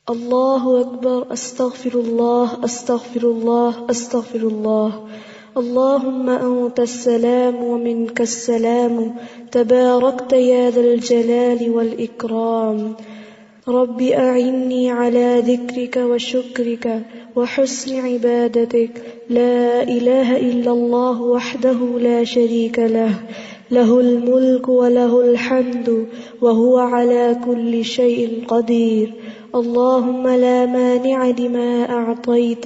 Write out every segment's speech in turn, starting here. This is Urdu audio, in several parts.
الله أكبر. أستغفر الله أستغفر الله أستغفر الله. اللهم أنت السلام ومنك السلام، تباركت يا ذا الجلال والإكرام. رب أعني على ذكرك وشكرك وحسن عبادتك. لا إله إلا الله وحده لا شريك له، له الملك وله الحمد وهو على كل شيء قدير. اللهم لا مانع لما أعطيت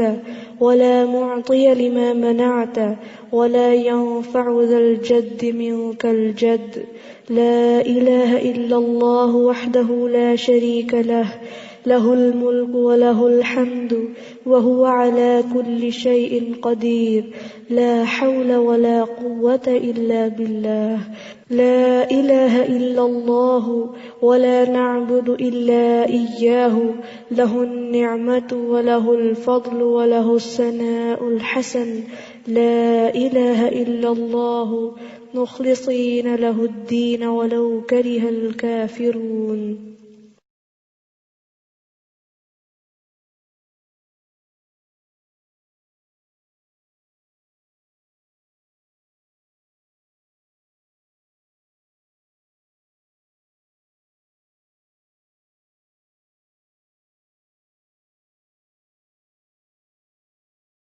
ولا معطي لما منعت ولا ينفع ذا الجد منك الجد. لا إله إلا الله وحده لا شريك له، له الملك وله الحمد وهو على كل شيء قدير. لا حول ولا قوة إلا بالله. لا إله إلا الله ولا نعبد إلا إياه، له النعمة وله الفضل وله الثناء الحسن. لا إله إلا الله مخلصين له الدين ولو كره الكافرون.